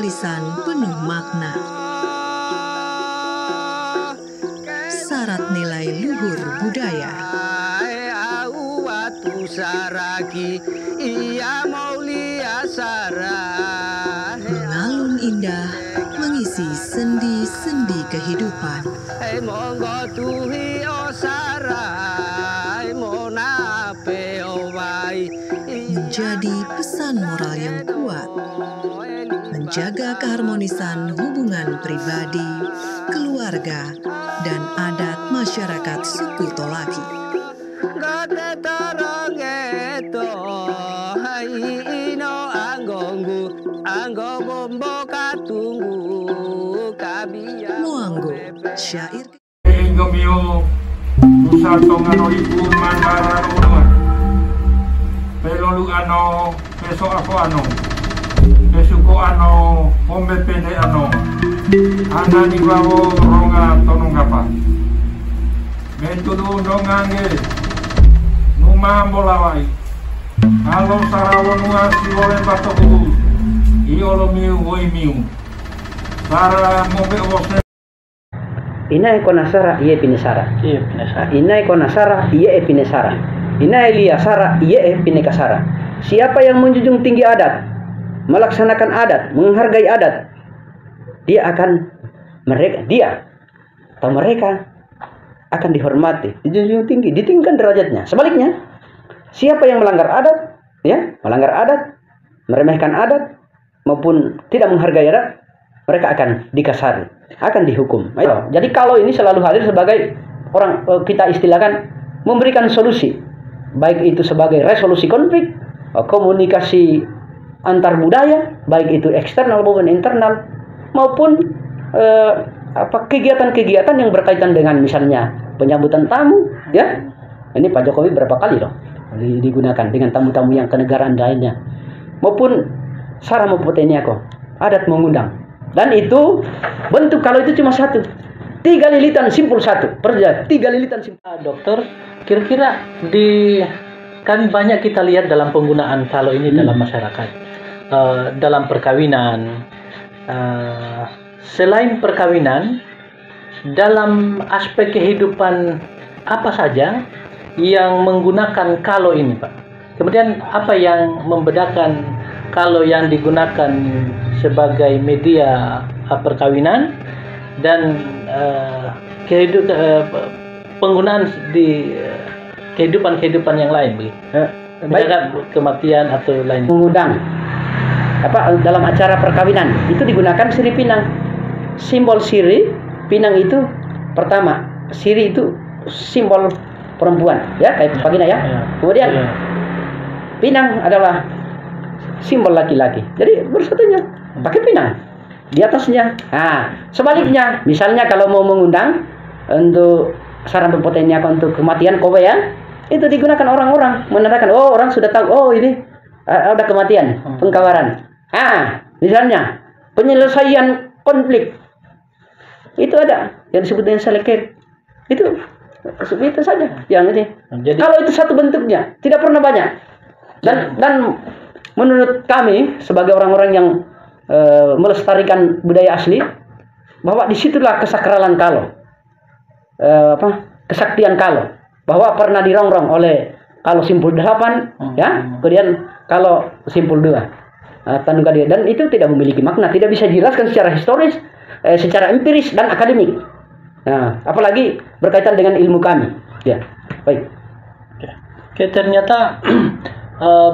warisan penuh makna, syarat nilai luhur budaya. Mengalun indah mengisi sendi-sendi kehidupan. Menjadi pesan moral yang kuat, menjaga keharmonisan hubungan pribadi, keluarga, dan adat masyarakat suku Tolaki. Moanggo, syair Engomio Usatongan Ibu Mandara Rumah Pelolu ano Peso ako ano Pesuko ano Pombe pede ano Ana di bawo Ronga tonong kapa Bentudu dongange Numa bolawai Halo sarawo nua siwole batoku Iolo miu woi miu Para mobe wose Inai konasara iye pinesara. Iya, Pinesara. Inai konasara iye pinesara. Inai liasara iye pinekasara. Siapa yang menjunjung tinggi adat, melaksanakan adat, menghargai adat, dia atau mereka akan dihormati, dijunjung tinggi, ditinggikan derajatnya. Sebaliknya, siapa yang melanggar adat, meremehkan adat maupun tidak menghargai adat, mereka akan dikasari, akan dihukum. Jadi kalau ini selalu hadir sebagai orang kita istilahkan memberikan solusi, baik itu sebagai resolusi konflik, komunikasi antar budaya, baik itu eksternal maupun internal, maupun kegiatan-kegiatan yang berkaitan dengan misalnya penyambutan tamu, ya. Ini Pak Jokowi berapa kali loh digunakan dengan tamu-tamu yang kenegaraan lainnya, maupun sarana potensiako adat mengundang. Dan itu bentuk kalau itu cuma satu, 3 lilitan simpul satu, perja 3 lilitan simpul. Dokter, kira-kira kan banyak kita lihat dalam penggunaan kalau ini dalam masyarakat, dalam perkawinan, selain perkawinan, dalam aspek kehidupan apa saja yang menggunakan kalau ini, Pak? Kemudian apa yang membedakan kalau yang digunakan sebagai media perkawinan dan penggunaan di kehidupan yang lain, begitu? Baik kematian atau lain. Mengundang dalam acara perkawinan itu digunakan sirih pinang. Simbol sirih pinang itu pertama, sirih itu simbol perempuan, ya, kayak vagina ya. Kemudian pinang adalah simbol laki-laki. Jadi bersatunya pakai pinang di atasnya. Nah, sebaliknya, misalnya kalau mau mengundang untuk sarana potensinya untuk kematian kowe ya, itu digunakan orang-orang menandakan, oh orang sudah tahu, oh ini ada kematian, pengkawaran. Misalnya penyelesaian konflik itu ada yang disebut dengan selekir. Itu saja yang ini. Jadi, kalau itu satu bentuknya, tidak pernah banyak. Dan menurut kami sebagai orang-orang yang melestarikan budaya asli, bahwa disitulah kesakralan kalau, kesaktian kalau, bahwa pernah dirongrong oleh kalau simpul 8, ya, kemudian kalau simpul 2, Tanugadia, dan itu tidak memiliki makna, tidak bisa dijelaskan secara historis, secara empiris dan akademik. Nah, apalagi berkaitan dengan ilmu kami. Ya, baik. Oke, ternyata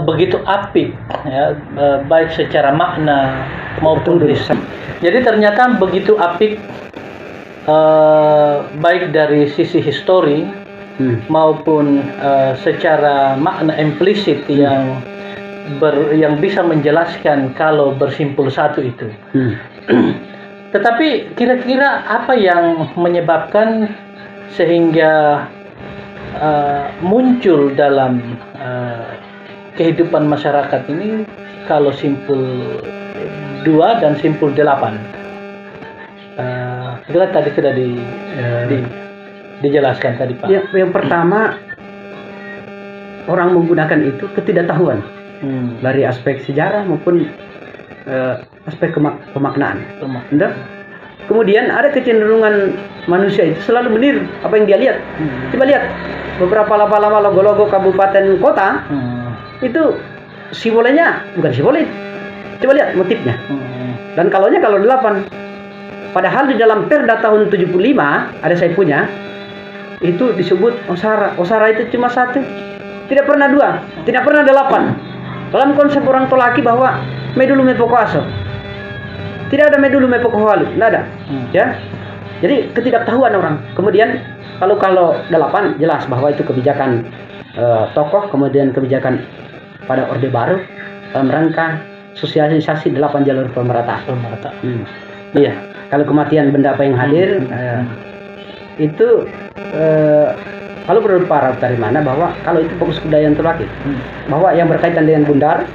begitu apik, ya, baik secara makna maupun tulisan. Jadi ternyata begitu apik, baik dari sisi histori maupun secara makna implisit yang bisa menjelaskan kalau bersimpul satu itu. Tetapi kira-kira apa yang menyebabkan sehingga muncul dalam kehidupan masyarakat ini kalau simpul 2 dan simpul 8? Kira tadi sudah dijelaskan tadi, Pak. Yang pertama, orang menggunakan itu ketidaktahuan dari aspek sejarah maupun aspek pemaknaan. Entah? Kemudian ada kecenderungan manusia itu selalu meniru apa yang dia lihat. Coba lihat beberapa lama-lama logo-logo kabupaten kota itu simbolnya bukan simbolit. Coba lihat motifnya. Dan kalau 8. Padahal di dalam Perda tahun 75 ada saya punya itu disebut Osara. Osara itu cuma 1. Tidak pernah 2, tidak pernah 8. Dalam konsep orang Tolaki bahwa medulu mepoko aso. Tidak ada medulu mepoko halu, tidak ada. Ya. Jadi ketidaktahuan orang. Kemudian kalau 8 jelas bahwa itu kebijakan tokoh, kemudian kebijakan pada Orde Baru dalam rangka sosialisasi 8 jalur pemerataan. Iya. Kalau kematian benda apa yang hadir itu kalau menurut para dari mana bahwa kalau itu fokus kebudayaan Tolaki, bahwa yang berkaitan dengan bundar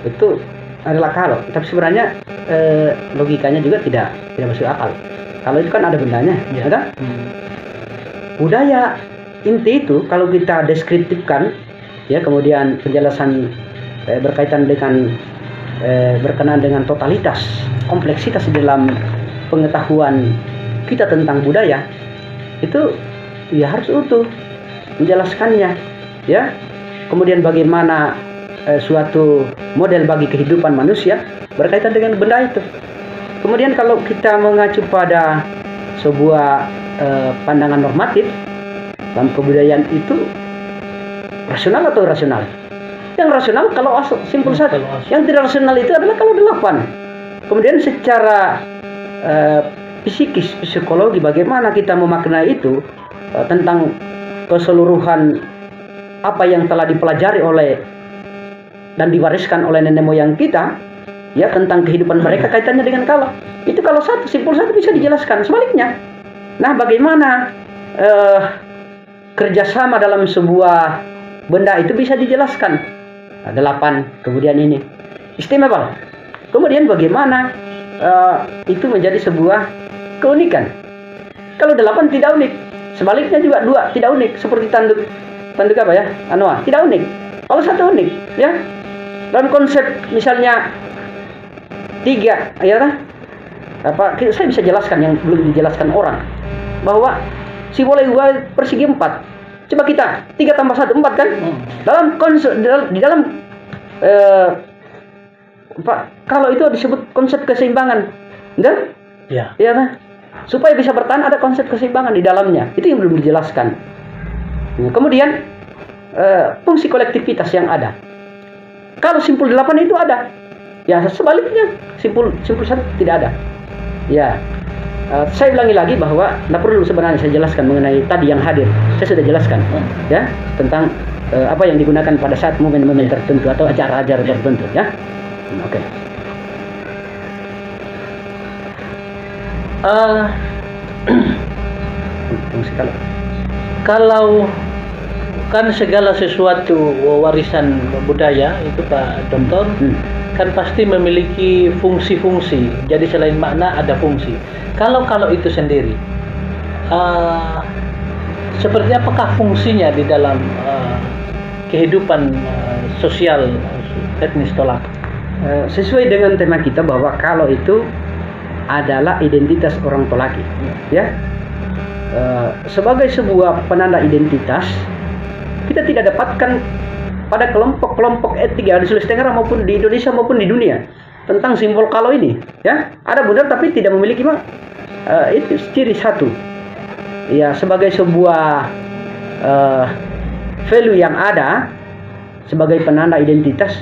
itu adalah kalau, tapi sebenarnya logikanya juga tidak masuk akal. Kalau itu kan ada bendanya, ada? Budaya inti itu kalau kita deskriptifkan, ya kemudian penjelasan berkaitan dengan berkenaan dengan totalitas, kompleksitas di dalam pengetahuan kita tentang budaya itu ya harus utuh menjelaskannya, ya. Kemudian bagaimana suatu model bagi kehidupan manusia berkaitan dengan benda itu. Kemudian kalau kita mengacu pada sebuah pandangan normatif dalam kebudayaan itu rasional atau rasional? Yang rasional kalau simpul saja. Yang tidak rasional itu adalah kalau 8. Kemudian secara psikis, psikologi bagaimana kita memaknai itu tentang keseluruhan apa yang telah dipelajari oleh dan diwariskan oleh nenek moyang kita, ya tentang kehidupan mereka kaitannya dengan kalau. Itu kalau 1, simpul 1 bisa dijelaskan. Sebaliknya, nah bagaimana kerjasama dalam sebuah benda itu bisa dijelaskan. 8, kemudian ini istimewa. Kemudian bagaimana itu menjadi sebuah keunikan. Kalau 8 tidak unik, sebaliknya juga 2 tidak unik. Seperti tanduk apa ya? Anoa tidak unik. Kalau 1 unik, ya. Dalam konsep misalnya 3, ya kan? Saya bisa jelaskan yang belum dijelaskan orang bahwa si boleh persegi 4. Coba kita 3 tambah 1 4 kan? Dalam konsep di dalam kalau itu disebut konsep keseimbangan, enggak? Ya. Iya kan? Supaya bisa bertahan ada konsep keseimbangan di dalamnya. Itu yang belum dijelaskan. Kemudian fungsi kolektivitas yang ada. Kalau simpul 8 itu ada. Ya sebaliknya simpul 1 tidak ada. Ya. Saya ulangi lagi bahwa tidak perlu sebenarnya saya jelaskan mengenai tadi yang hadir. Saya sudah jelaskan ya tentang apa yang digunakan pada saat momen-momen tertentu atau acara-acara tertentu ya. Oke. Kalau kan segala sesuatu warisan budaya itu Pak Dr. Kan pasti memiliki fungsi-fungsi. Jadi selain makna ada fungsi. Kalau itu sendiri, seperti apakah fungsinya di dalam kehidupan sosial etnis Tolak? Sesuai dengan tema kita bahwa kalau itu adalah identitas orang Tolaki, ya. Sebagai sebuah penanda identitas, kita tidak dapatkan pada kelompok-kelompok etnik yang di Sulawesi Tenggara maupun di Indonesia maupun di dunia tentang simbol kalau ini, ya. Ada benar tapi tidak memiliki itu ciri satu. Ya, sebagai sebuah value yang ada sebagai penanda identitas.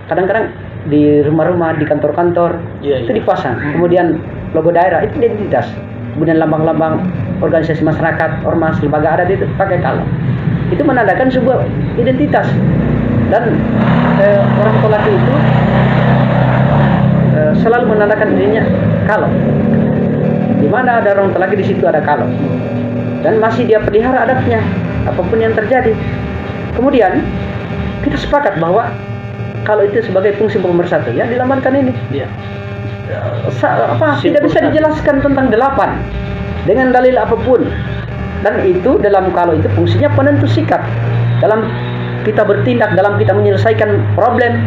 Kadang-kadang di rumah-rumah, di kantor-kantor itu dipasang. Kemudian logo daerah itu identitas. Kemudian lambang-lambang organisasi masyarakat, ormas, lembaga adat itu pakai kalau. Itu menandakan sebuah identitas. Dan orang Tolaki itu selalu menandakan dirinya kalau. Di mana ada orang Tolaki di situ ada kalau. Dan masih dia pelihara adatnya apapun yang terjadi. Kemudian kita sepakat bahwa kalau itu sebagai fungsi pemersatu ya dilambangkan ini. Iya. Tidak bisa dijelaskan tentang 8 dengan dalil apapun. Dan itu dalam kalau itu fungsinya penentu sikap dalam kita bertindak, dalam kita menyelesaikan problem,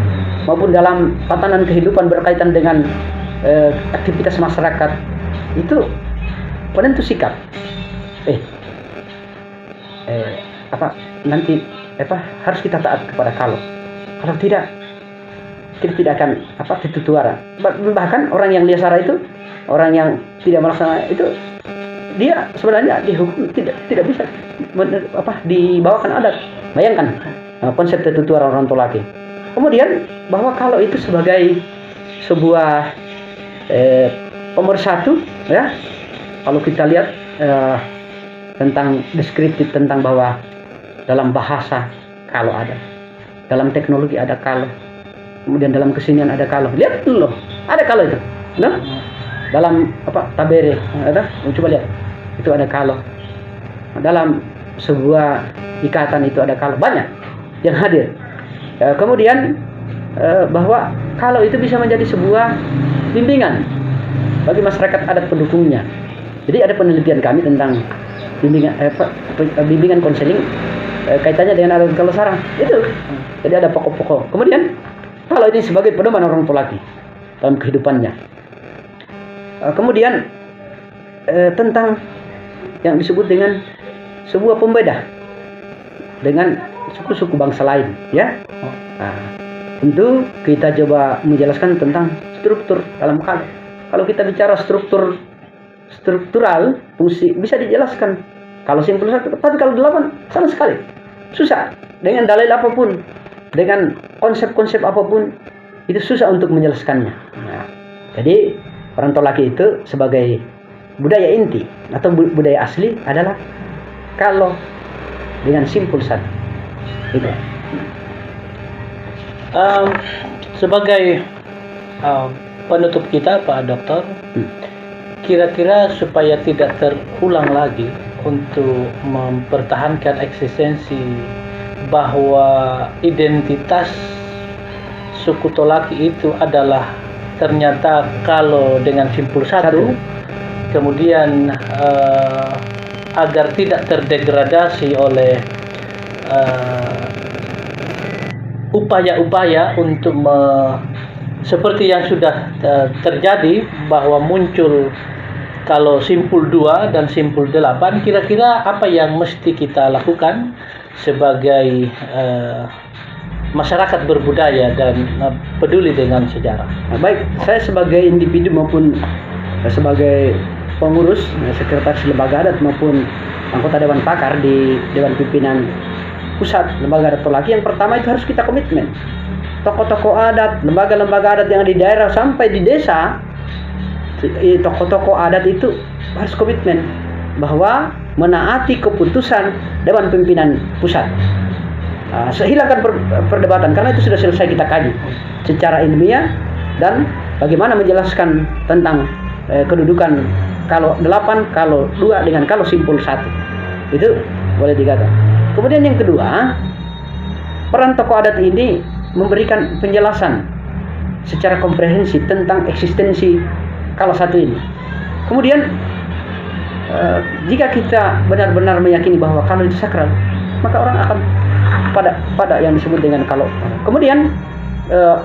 maupun dalam tatanan kehidupan berkaitan dengan aktivitas masyarakat itu penentu sikap. Nanti harus kita taat kepada kalau tidak kita tidak akan ditutuara. Bahkan orang yang liasara itu, orang yang tidak melaksanakan itu, dia sebenarnya dihukum tidak bisa dibawakan adat. Bayangkan konsep tutuara orang tua laki. Kemudian bahwa kalau itu sebagai sebuah pemersatu, ya, kalau kita lihat tentang deskriptif tentang bahwa dalam bahasa kalau ada, dalam teknologi ada kalau, kemudian dalam kesenian ada kalau. Lihat dulu loh, ada kalau itu, nah? Dalam tabere, ada, coba lihat, itu ada kalau. Dalam sebuah ikatan itu ada kalau, banyak yang hadir. Kemudian bahwa kalau itu bisa menjadi sebuah bimbingan bagi masyarakat adat pendukungnya. Jadi ada penelitian kami tentang bimbingan konseling kaitannya dengan adat kalau sarang itu. Jadi ada pokok-pokok. Kemudian kalau ini sebagai pedoman orang tua laki dalam kehidupannya. Kemudian tentang yang disebut dengan sebuah pembeda dengan suku-suku bangsa lain, ya. Tentu kita coba menjelaskan tentang struktur dalam kalau. Kalau kita bicara struktural fungsi bisa dijelaskan. Kalau simpul satu, tapi kalau 8 sama sekali susah. Dengan dalil apapun, dengan konsep-konsep apapun, itu susah untuk menjelaskannya. Nah, jadi orang Tolaki itu sebagai budaya inti atau budaya asli adalah kalau dengan simpul satu. Itu. Sebagai penutup kita, Pak Dokter, kira-kira supaya tidak terulang lagi untuk mempertahankan eksistensi bahwa identitas suku Tolaki itu adalah ternyata kalau dengan simpul satu. Kemudian agar tidak terdegradasi oleh upaya-upaya untuk seperti yang sudah terjadi bahwa muncul kalau simpul 2 dan simpul 8, kira-kira apa yang mesti kita lakukan sebagai masyarakat berbudaya dan peduli dengan sejarah? Baik, saya sebagai individu maupun sebagai pengurus, sekretaris lembaga adat maupun anggota Dewan Pakar di Dewan Pimpinan Pusat Lembaga Adat Tolaki, yang pertama itu harus kita komitmen. Tokoh-tokoh adat, lembaga-lembaga adat yang di daerah sampai di desa, tokoh-tokoh adat itu harus komitmen bahwa menaati keputusan Dewan Pimpinan Pusat. Hilangkan perdebatan, karena itu sudah selesai kita kaji secara ilmiah dan bagaimana menjelaskan tentang kedudukan kalau 8, kalau 2 dengan kalau simpul 1. Itu boleh dikatakan. Kemudian yang kedua, peran tokoh adat ini memberikan penjelasan secara komprehensif tentang eksistensi kalau satu ini. Kemudian jika kita benar-benar meyakini bahwa kalau itu sakral, maka orang akan pada yang disebut dengan kalau. Kemudian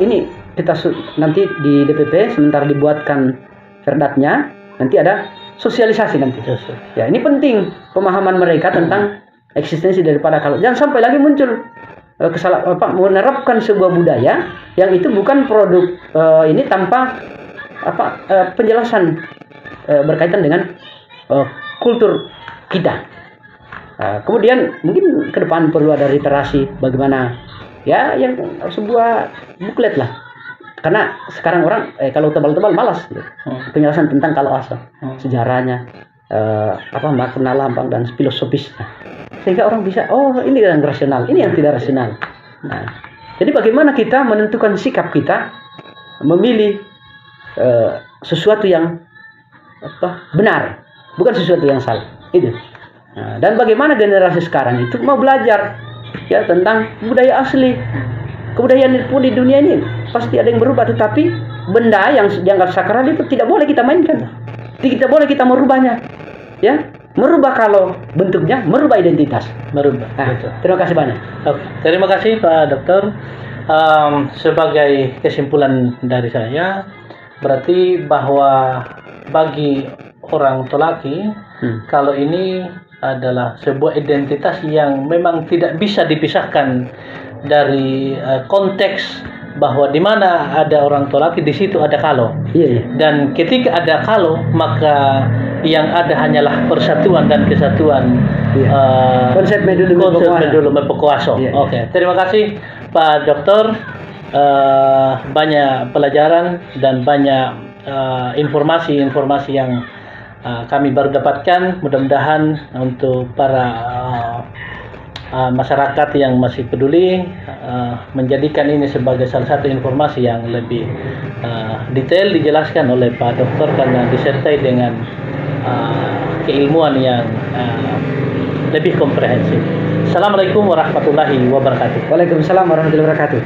ini kita nanti di DPP sementara dibuatkan perdatnya, nanti ada sosialisasi nanti. Ya, ini penting pemahaman mereka tentang eksistensi daripada kalau. Jangan sampai lagi muncul menerapkan sebuah budaya yang itu bukan produk ini tanpa penjelasan berkaitan dengan kultur kita. Kemudian mungkin ke depan perlu ada literasi bagaimana ya, yang sebuah buklet lah. Karena sekarang orang kalau tebal-tebal malas penjelasan tentang kalau asal, sejarahnya, makna lambang dan filosofis. Sehingga orang bisa, ini yang rasional, ini yang tidak rasional. Nah, jadi bagaimana kita menentukan sikap kita memilih sesuatu yang benar, bukan sesuatu yang salah. Itu. Nah, dan bagaimana generasi sekarang itu mau belajar ya tentang budaya asli. Kebudayaan pun di dunia ini pasti ada yang berubah, tetapi benda yang dianggap sakral itu tidak boleh kita mainkan. Tidak boleh kita merubahnya. Ya, merubah kalau bentuknya, merubah identitas. Merubah. Nah, terima kasih banyak. Oke. Terima kasih Pak Dokter. Sebagai kesimpulan dari saya, berarti bahwa bagi orang Tolaki, kalau ini adalah sebuah identitas yang memang tidak bisa dipisahkan dari konteks bahwa di mana ada orang Tolaki, di situ ada Kalo. Dan ketika ada Kalo, maka yang ada hanyalah persatuan dan kesatuan. Konsep medulu Mepekuaso. Oke, terima kasih Pak Dokter. Banyak pelajaran dan banyak informasi-informasi yang kami baru dapatkan. Mudah-mudahan untuk para masyarakat yang masih peduli menjadikan ini sebagai salah satu informasi yang lebih detail dijelaskan oleh Pak Dokter karena disertai dengan keilmuan yang lebih komprehensif. Assalamualaikum warahmatullahi wabarakatuh. Waalaikumsalam warahmatullahi wabarakatuh.